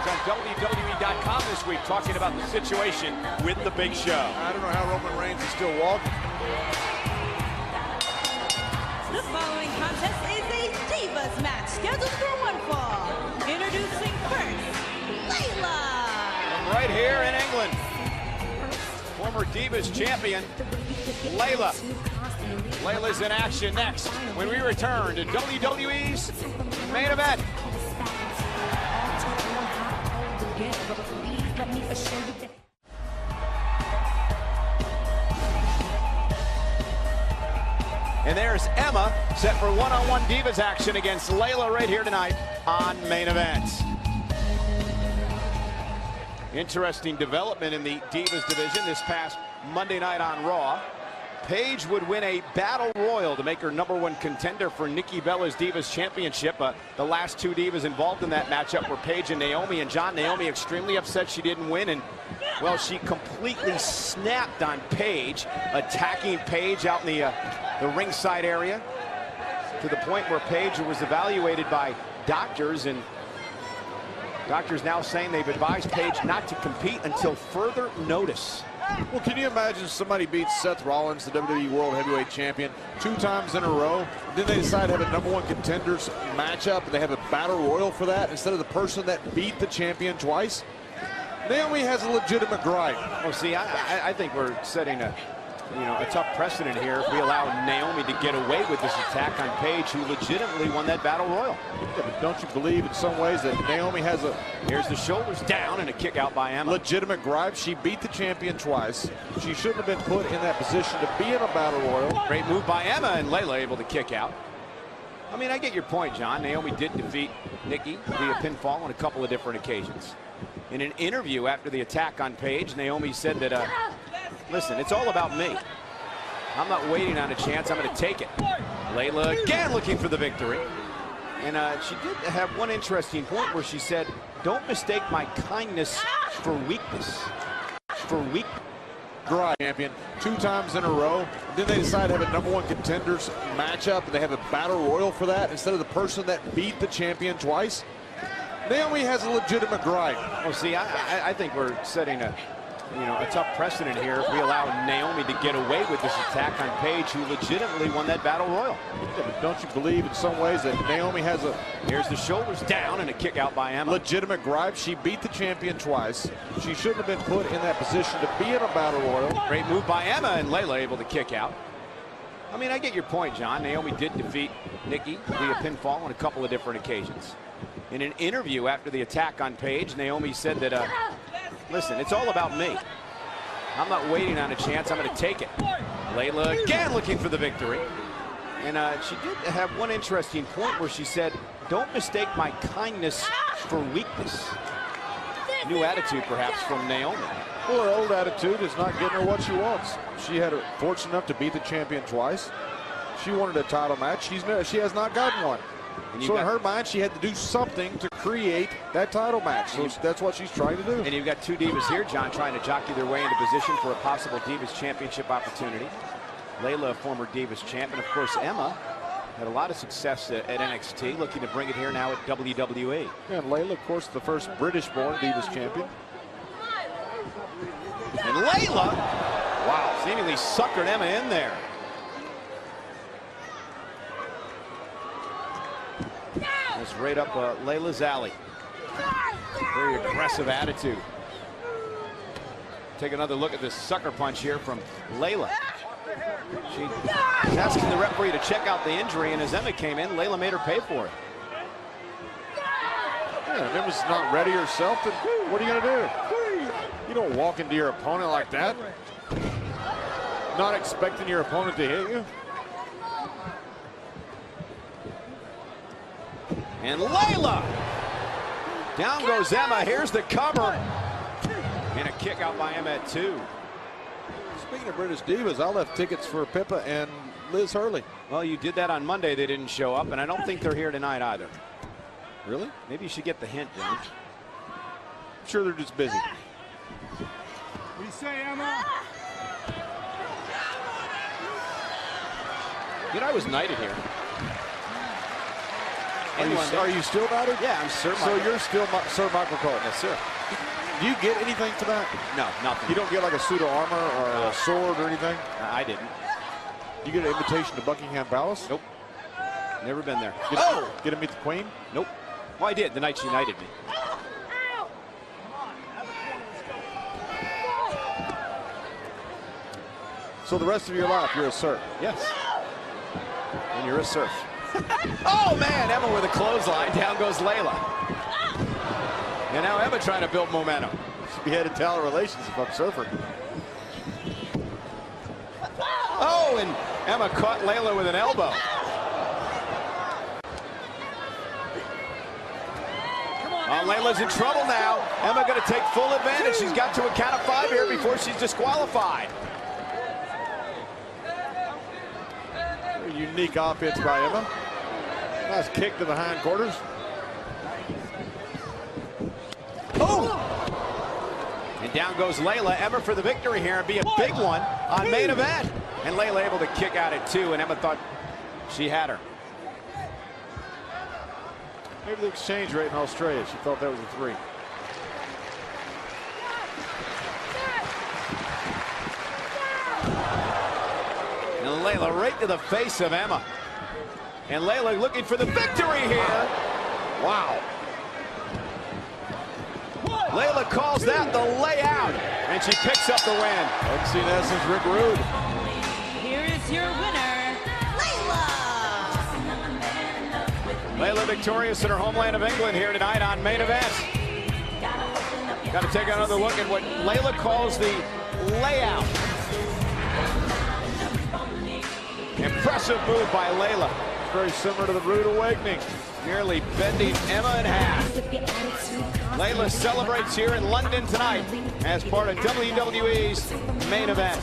on WWE.com this week talking about the situation with the Big Show. I don't know how Roman Reigns is still walking. The following contest is a Divas match scheduled for one fall. Introducing first, Layla. From right here in England, former Divas champion, Layla. Layla's in action next when we return to WWE's main event. And there's Emma set for one-on-one Divas action against Layla right here tonight on Main Event. Interesting development in the Divas division this past Monday night on Raw. Paige would win a battle royal to make her #1 contender for Nikki Bella's Divas Championship. The last two Divas involved in that matchup were Paige and Naomi. And John, Naomi extremely upset she didn't win. And, well, she completely snapped on Paige, attacking Paige out in the ringside area to the point where Paige was evaluated by doctors. And doctors now saying they've advised Paige not to compete until further notice. Well, can you imagine somebody beats Seth Rollins, the WWE World Heavyweight Champion, 2 times in a row? Then they decide to have a #1 contenders matchup, and they have a battle royal for that instead of the person that beat the champion twice? Naomi has a legitimate gripe. Oh, see, I think we're setting a tough precedent here if we allow Naomi to get away with this attack on Paige, who legitimately won that battle royal. Yeah, but don't you believe in some ways that Naomi has a... Here's the shoulders down and a kick out by Emma. Legitimate gripe. She beat the champion twice. She shouldn't have been put in that position to be in a battle royal. Great move by Emma, and Layla able to kick out. I mean, I get your point, John. Naomi did defeat Nikki via pinfall on a couple of different occasions. In an interview after the attack on Paige, Naomi said that, listen, it's all about me. I'm not waiting on a chance. I'm going to take it. Layla again looking for the victory. And she did have one interesting point where she said, don't mistake my kindness for weakness. Dry champion 2 times in a row. Then they decide to have a #1 contenders matchup, and they have a battle royal for that instead of the person that beat the champion twice. Naomi has a legitimate gripe. Oh, see, I think we're setting a tough precedent here if we allow Naomi to get away with this attack on Paige, who legitimately won that battle royal. Yeah, but don't you believe in some ways that Naomi has a... Here's the shoulders down and a kick out by Emma. Legitimate gripe. She beat the champion twice. She shouldn't have been put in that position to be in a battle royal. Great move by Emma, and Layla able to kick out. I mean, I get your point, John. Naomi did defeat Nikki via pinfall on a couple of different occasions. In an interview after the attack on Paige, Naomi said that, listen, it's all about me. I'm not waiting on a chance. I'm going to take it. Layla again looking for the victory. And she did have one interesting point where she said, don't mistake my kindness for weakness. New attitude, perhaps, from Naomi. Well, her old attitude is not getting her what she wants. She had a fortunate enough to beat the champion twice. She wanted a title match. She has not gotten one. So in her mind, she had to do something to create that title match. So that's what she's trying to do. And you've got 2 Divas here, John, trying to jockey their way into position for a possible Divas Championship opportunity. Layla, a former Divas champion. Of course, Emma had a lot of success at NXT, looking to bring it here now at WWE. Yeah, and Layla, of course, the first British-born Divas champion. And Layla, wow, seemingly suckered Emma in there. That's right up Layla's alley. Very aggressive attitude. Take another look at this sucker punch here from Layla. She's asking the referee to check out the injury, and as Emma came in, Layla made her pay for it. Yeah, if Emma's not ready herself, then what are you going to do? You don't walk into your opponent like that, not expecting your opponent to hit you. And Layla! Down goes Emma. Here's the cover. And a kick out by Emma at 2. Speaking of British Divas, I left tickets for Pippa and Liz Hurley. Well, you did that on Monday. They didn't show up, and I don't think they're here tonight either. Really? Maybe you should get the hint, John. I'm sure they're just busy. What do you say, Emma? You know, I was knighted here. Are you still knighted? Yeah, I'm Sir So Michael. you're still Sir Michael Cole? Yes, sir. Do you get anything for that? No, nothing. You don't get like a suit of armor or a sword or anything? I didn't. You get an invitation to Buckingham Palace? Nope. Never been there. Get to meet the Queen? Nope. Well, I did the night she knighted me. So the rest of your life, you're a Sir? Yes. And you're a surf. Oh, man, Emma with a clothesline. Down goes Layla. And now Emma trying to build momentum. Should be head of talent relations if I'm surfer. Oh, and Emma caught Layla with an elbow. Oh, Layla's in trouble now. Emma going to take full advantage. She's got to a count of 5 here before she's disqualified. Very unique offense by Emma. Nice kick to the hindquarters. Oh! And down goes Layla. Emma for the victory here and be a big one on main event. And Layla able to kick out at 2, and Emma thought she had her. Maybe the exchange rate in Australia. She thought that was a 3. And Layla right to the face of Emma. And Layla looking for the victory here. Wow. Layla calls that the layout, and she picks up the win. Haven't seen that since Rick Rude. Here is your winner, Layla. Layla victorious in her homeland of England here tonight on main event. Got to take another look at what Layla calls the layout. Impressive move by Layla. Very similar to the Rude Awakening. Nearly bending Emma in half. Layla celebrates here in London tonight as part of WWE's main event.